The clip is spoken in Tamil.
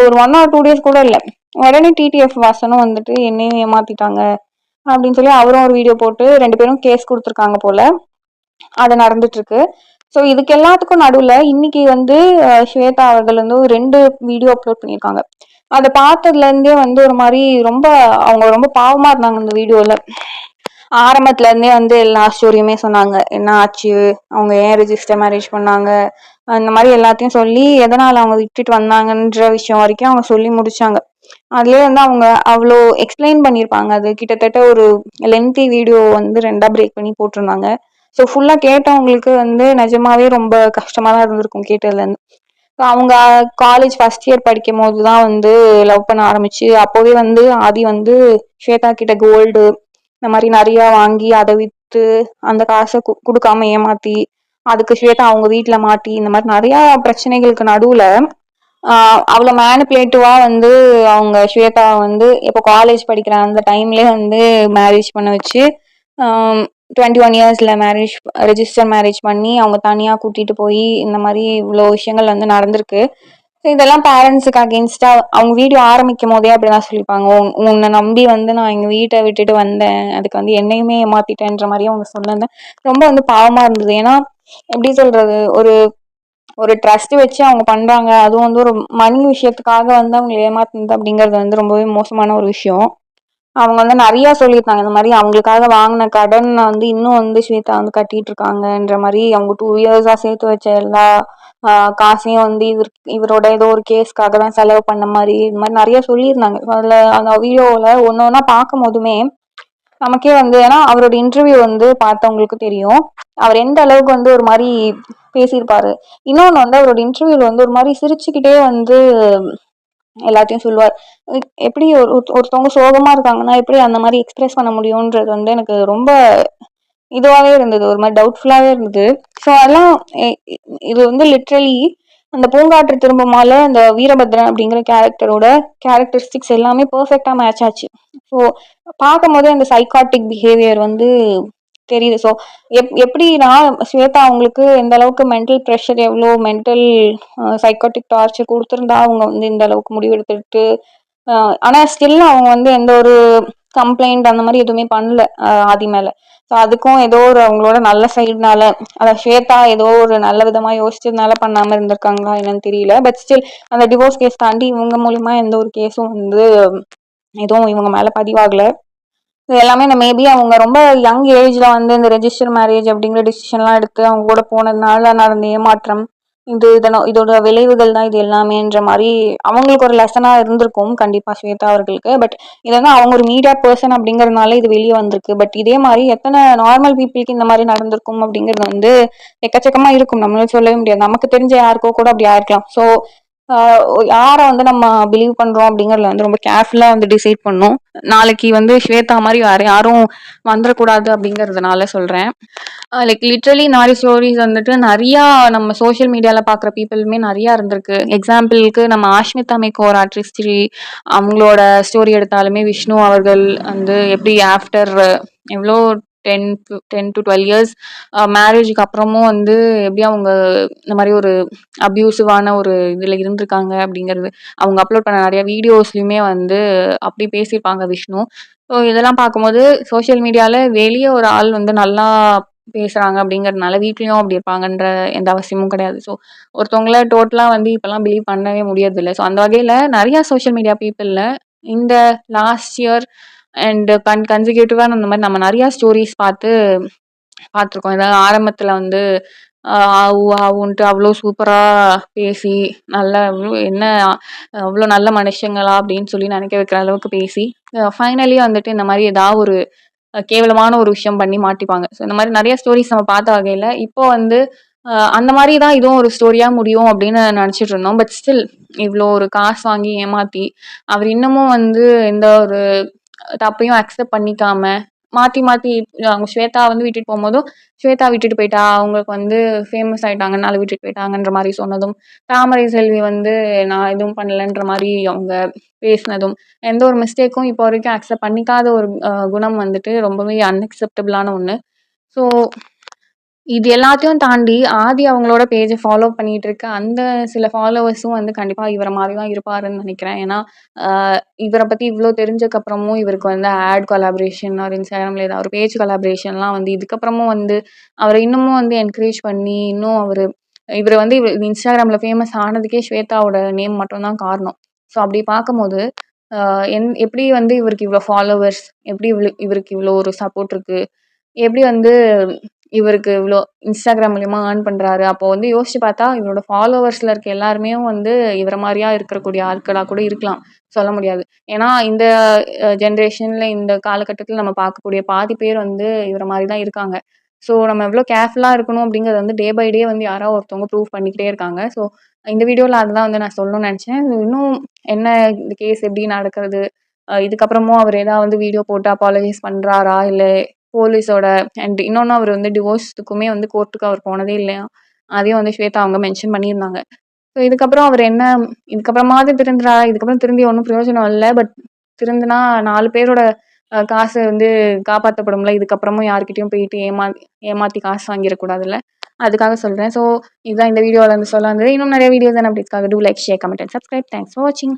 ஒரு 1 or 2 days கூட இல்ல. உடனே டிடிஎஃப் வாசனும் வந்துட்டு என்னையும் ஏமாத்திட்டாங்க அப்படின்னு சொல்லி அவரும் ஒரு வீடியோ போட்டு 2 பேரும் கேஸ் கொடுத்துருக்காங்க போல. அது நடந்துட்டு இருக்கு. ஸோ இதுக்கு எல்லாத்துக்கும் நடுவுல இன்னைக்கு வந்து ஸ்வேதா அவர்கள் வந்து 2 வீடியோ அப்லோட் பண்ணியிருக்காங்க. அதை பார்த்ததுல இருந்தே வந்து ஒரு மாதிரி ரொம்ப அவங்க ரொம்ப பாவமா இருந்தாங்க இந்த வீடியோல. ஆரம்பத்துல இருந்தே வந்து எல்லா ஸ்டோரியுமே சொன்னாங்க, என்ன ஆச்சு, அவங்க ஏன் ரெஜிஸ்டர் மேரேஜ் பண்ணாங்க, அந்த மாதிரி எல்லாத்தையும் சொல்லி எதனால அவங்க விட்டுட்டு வந்தாங்கன்ற விஷயம் வரைக்கும் அவங்க சொல்லி முடிச்சாங்க. அதுலயே வந்து அவங்க அவ்வளோ எக்ஸ்பிளைன் பண்ணியிருப்பாங்க. அது கிட்டத்தட்ட ஒரு லென்த்தி வீடியோ வந்து 2ஆ பிரேக் பண்ணி போட்டிருந்தாங்க. ஸோ ஃபுல்லா கேட்டவங்களுக்கு வந்து நிஜமாவே ரொம்ப கஷ்டமா தான் இருந்திருக்கும் கேட்டதுல இருந்து. அவங்க காலேஜ் ஃபர்ஸ்ட் இயர் படிக்கும் போதுதான் வந்து லவ் பண்ண ஆரம்பிச்சு, அப்போவே வந்து ஆதி வந்து ஸ்வேதா கிட்ட கோல்டு இந்த மாதிரி நிறைய வாங்கி அதை வித்து அந்த காசை கொடுக்காம ஏமாத்தி, அதுக்கு ஸ்வேதா அவங்க வீட்டுல மாட்டி, இந்த மாதிரி நிறைய பிரச்சனைகளுக்கு நடுவுல அவ்வளோ மேனிபுலேட்டிவா வந்து அவங்க ஸ்வேதா வந்து இப்போ காலேஜ் படிக்கிற அந்த டைம்லயே வந்து மேரேஜ் பண்ண வச்சு 21 yearsல மேரேஜ் ரெஜிஸ்டர் மேரேஜ் பண்ணி அவங்க தனியா கூட்டிட்டு போய் இந்த மாதிரி இவ்வளோ விஷயங்கள் வந்து நடந்திருக்கு. இதெல்லாம் பேரண்ட்ஸுக்கு அகேன்ஸ்டா அவங்க வீடியோ ஆரம்பிக்கும் போதே அப்படிதான் சொல்லியிருப்பாங்க, உன்னை நம்பி வந்து நான் எங்க வீட்டை விட்டுட்டு வந்தேன், அதுக்கு வந்து என்னையுமே ஏமாத்திட்டேன்ற மாதிரி அவங்க சொன்னது ரொம்ப வந்து பாவமா இருந்தது. ஏன்னா எப்படி சொல்றது, ஒரு ஒரு ட்ரஸ்ட் வச்சு அவங்க பண்றாங்க, அதுவும் வந்து ஒரு மணி விஷயத்துக்காக வந்து அவங்க ஏமாத்துனது அப்படிங்கிறது வந்து ரொம்பவே மோசமான ஒரு விஷயம். அவங்க வந்து நிறைய சொல்லியிருக்காங்க, இந்த மாதிரி அவங்களுக்காக வாங்கின கடன் வந்து இன்னும் வந்து ஸ்வேதா வந்து கட்டிட்டு இருக்காங்கன்ற மாதிரி, அவங்க 2 yearsஆ சேர்த்து வச்ச எல்லா காசையும் வந்து இவரோட ஏதோ ஒரு கேஸ்க்காக தான் செலவு பண்ண மாதிரி இந்த மாதிரி நிறைய சொல்லியிருந்தாங்க. அதுல அந்த வீடியோல ஒன்னொன்னா பார்க்கும் போதுமே நமக்கே வந்து, ஏன்னா அவரோட இன்டர்வியூ வந்து பார்த்தவங்களுக்கு தெரியும் அவர் எந்த அளவுக்கு வந்து ஒரு மாதிரி பேசியிருப்பாரு. இன்னொன்னு வந்து அவரோட இன்டர்வியூல வந்து ஒரு மாதிரி சிரிச்சுக்கிட்டே வந்து எல்லாத்தையும் சொல்லுவார். எப்படி ஒருத்தவங்க சோகமா இருக்காங்கன்னா எப்படி அந்த மாதிரி எக்ஸ்பிரஸ் பண்ண முடியும்ன்றது வந்து எனக்கு ரொம்ப இதுவாகவே இருந்தது, ஒரு மாதிரி டவுட்ஃபுல்லாகவே இருந்தது. ஸோ அதெல்லாம் இது வந்து லிட்ரலி அந்த பூங்காற்று திரும்பமால அந்த வீரபத்ரன் அப்படிங்கிற கேரக்டரோட கேரக்டரிஸ்டிக்ஸ் எல்லாமே பர்ஃபெக்டா மேட்ச் ஆச்சு. ஸோ பார்க்கும் போதே அந்த சைக்காட்டிக் பிஹேவியர் வந்து தெரியுது. ஸோ எப்படின்னா ஸ்வேதா அவங்களுக்கு எந்த அளவுக்கு மென்டல் ப்ரெஷர், எவ்வளோ மென்டல் சைக்காட்டிக் டார்ச்சர் கொடுத்துருந்தா அவங்க வந்து இந்த அளவுக்கு முடிவெடுத்துட்டு ஆனா ஸ்டில் அவங்க வந்து எந்த ஒரு கம்ப்ளைண்ட் அந்த மாதிரி எதுவுமே பண்ணல ஆதி மேல. ஸோ அதுக்கும் ஏதோ ஒரு அவங்களோட நல்ல சைடுனால, அத ஸ்வேதா ஏதோ ஒரு நல்ல விதமா யோசிச்சதுனால பண்ணாம இருந்திருக்காங்களா என்னன்னு தெரியல. பட் ஸ்டில் அந்த டிவோர்ஸ் கேஸ் தாண்டி இவங்க மூலியமா எந்த ஒரு கேஸும் வந்து எதுவும் இவங்க மேல பதிவாகல. இது எல்லாமே மேபி அவங்க ரொம்ப யங் ஏஜ்ல வந்து இந்த ரெஜிஸ்டர் மேரேஜ் அப்படிங்கிற டிசிஷன்லாம் எடுத்து அவங்க கூட போனதுனால நடந்த ஏமாற்றம், இதோட விளைவுகள் தான் இது எல்லாமேன்ற மாதிரி அவங்களுக்கு ஒரு லெசனா இருந்திருக்கும் கண்டிப்பா ஸ்வேதா அவர்களுக்கு. பட் இது வந்து அவங்க ஒரு மீடியா பர்சன் அப்படிங்கறதுனால இது வெளியே வந்திருக்கு. பட் இதே மாதிரி எத்தனை நார்மல் பீப்புளுக்கு இந்த மாதிரி நடந்திருக்கும் அப்படிங்கிறது வந்து எக்கச்சக்கமா இருக்கும், நம்மளால சொல்லவே முடியாது. நமக்கு தெரிஞ்ச யாருக்கோ கூட அப்படி ஆயிருக்கலாம். ஸோ யாரை வந்து நம்ம பிலீவ் பண்றோம் அப்படிங்கறதுல வந்து ரொம்ப கேர்ஃபுல்லா வந்து டிசைட் பண்ணும். நாளைக்கு வந்து ஸ்வேதா மாதிரி வேற யாரும் வந்துடக்கூடாது அப்படிங்கறதுனால சொல்றேன். லைக் லிட்ரலி இந்த மாதிரி ஸ்டோரிஸ் வந்துட்டு நிறைய நம்ம சோஷியல் மீடியால பாக்குற பீப்புளுமே நிறைய இருந்திருக்கு. எக்ஸாம்பிளுக்கு நம்ம ஆஷ்மிதா மேக்கோர் ஆர்டிஸ்ட்ரி அவங்களோட ஸ்டோரி எடுத்தாலுமே விஷ்ணு அவர்கள் வந்து எப்படி ஆஃப்டர் எவ்வளோ 10 to 12 years மேரேஜுக்கு அப்புறமும் வந்து எப்படி அவங்க இந்த மாதிரி ஒரு அப்யூசிவான ஒரு இதுல இருந்திருக்காங்க அப்படிங்கிறது அவங்க அப்லோட் பண்ண நிறைய வீடியோஸ்லயுமே வந்து அப்படி பேசியிருப்பாங்க விஷ்ணு. ஸோ இதெல்லாம் பார்க்கும்போது சோஷியல் மீடியால வெளியே ஒரு ஆள் வந்து நல்லா பேசுறாங்க அப்படிங்கறதுனால வீட்லயும் அப்படி இருப்பாங்கன்ற எந்த அவசியமும் கிடையாது. ஸோ ஒருத்தவங்கள டோட்டலா வந்து இப்பெல்லாம் பிலீவ் பண்ணவே முடியாது இல்லை. ஸோ அந்த வகையில நிறைய சோஷியல் மீடியா பீப்புள்ல இந்த லாஸ்ட் இயர் அண்ட் கன்சிக்யூட்டிவா அந்த மாதிரி நம்ம நிறைய ஸ்டோரிஸ் பார்த்துருக்கோம். ஏதாவது ஆரம்பத்துல வந்து ஆவு ஆவுன்ட்டு அவ்வளோ சூப்பரா பேசி நல்ல என்ன அவ்வளோ நல்ல மனுஷங்களா அப்படின்னு சொல்லி நினைக்க வைக்கிற அளவுக்கு பேசி ஃபைனலி வந்துட்டு இந்த மாதிரி ஏதாவது ஒரு கேவலமான ஒரு விஷயம் பண்ணி மாட்டிப்பாங்க. ஸோ இந்த மாதிரி நிறைய ஸ்டோரிஸ் நம்ம பார்த்த வகையில இப்போ வந்து அந்த மாதிரி தான் இதுவும் ஒரு ஸ்டோரியா முடியும் அப்படின்னு நினச்சிட்டு இருந்தோம். பட் ஸ்டில் இவ்வளோ ஒரு காசு வாங்கி ஏமாத்தி அவர் இன்னமும் வந்து எந்த ஒரு தப்பையும் அக்செப்ட் பண்ணிக்காம மாத்தி மாத்தி அவங்க ஸ்வேதா வந்து விட்டுட்டு போகும்போதும் ஸ்வேதா விட்டுட்டு போயிட்டா, அவங்களுக்கு வந்து ஃபேமஸ் ஆயிட்டாங்கனால விட்டுட்டு போயிட்டாங்கன்ற மாதிரி சொன்னதும், தாமரை செல்வி வந்து நான் எதுவும் பண்ணலன்ற மாதிரி அவங்க பேசினதும், எந்த ஒரு மிஸ்டேக்கும் இப்போ வரைக்கும் அக்செப்ட் பண்ணிக்காத ஒரு குணம் வந்துட்டு ரொம்பவே அன்அக்செப்டபிளான ஒன்று. ஸோ இது எல்லாத்தையும் தாண்டி ஆதி அவங்களோட பேஜ ஃபாலோ பண்ணிட்டு இருக்க அந்த சில ஃபாலோவர்ஸும் வந்து கண்டிப்பா இவர மாரி தான் இருப்பாருன்னு நெனைக்கிறேன். ஏன்னா, அ இவர பத்தி இவ்ளோ தெரிஞ்சக்கப்புறமும் இவருக்கு வந்து கொலாபரேஷன் ஆர் Instagramல ஏதாவது ஒரு பேஜ் கொலாபரேஷன்லாம் வந்து இதுக்கப்புறமும் வந்து அவர இன்னமும் வந்து என்கரேஜ் பண்ணி, இன்னும் இவரு வந்து Instagramல ஃபேமஸ் ஆனதுக்கே ஸ்வேதாவோட நேம் மட்டும் தான் காரணம். ஸோ அப்படி பார்க்கும்போது, அ எப்படி வந்து இவருக்கு இவ்ளோ ஃபாலோவர்ஸ், எப்படி இவருக்கு இவ்ளோ ஒரு சப்போர்ட் இருக்கு, எப்படி வந்து இவருக்கு இவ்ளோ Instagram மூலியமா ஏர்ன் பண்றாரு. அப்போ வந்து யோசிச்சு பார்த்தா, இவரோட ஃபாலோவர்ஸ்ல இருக்க எல்லாருமே வந்து இவர மாரியா இருக்கக்கூடிய ஆட்களா கூட இருக்கலாம். சொல்ல முடியாது. ஏன்னா, இந்த ஜெனரேஷன்ல இந்த காலகட்டத்தில நம்ம பார்க்கக்கூடிய பாதி பேர் வந்து இவர மாரி தான் இருக்காங்க. ஸோ நம்ம எவ்ளோ கேர்ஃபுல்லா இருக்கணும் அப்படிங்கிறத வந்து டே பை டே வந்து யாரோ ஒருத்தவங்க ப்ரூவ் பண்ணிக்கிட்டே இருக்காங்க. ஸோ இந்த வீடியோல அதுதான் வந்து நான் சொல்லணும்னு நெனச்சேன். இன்னும் என்ன இந்த கேஸ் எப்படி நடக்கிறது? இதுக்கப்புறமும் அவர் ஏதாவது வந்து வீடியோ போட்டு அப்பாலஜைஸ் பண்றாரா? இல்ல போலீஸோட அண்ட் இன்னொன்னு அவரு வந்து டிவோர்ஸ்க்குமே வந்து கோர்ட்டுக்கு அவர் போனதே இல்லையாம். அதையும் வந்து ஸ்வேதா அவங்க மென்ஷன் பண்ணியிருந்தாங்க. ஸோ இதுக்கப்புறம் அவர் என்ன இதுக்கப்புறமாவது திருந்துறாரா? இதுக்கப்புறம் திருந்தி ஒண்ணும் பிரயோஜனம் இல்ல. பட் திருந்துனா 4 பேரோட காசு வந்து காப்பாத்தப்படும்ல. இதுக்கப்புறமும் யார்கிட்டயும் போயிட்டு ஏமாத்தி காசு வாங்கிற கூடாதுல்ல. அதுக்காக சொல்றேன். ஸோ இதுதான் இந்த வீடியோல வந்து சொல்ல வந்தது. இன்னும் நெறைய வீடியோஸ் அண்ட் அப்டேட்ஸ்க்காக do like, share, comment and subscribe. Thanks for வாட்சிங்.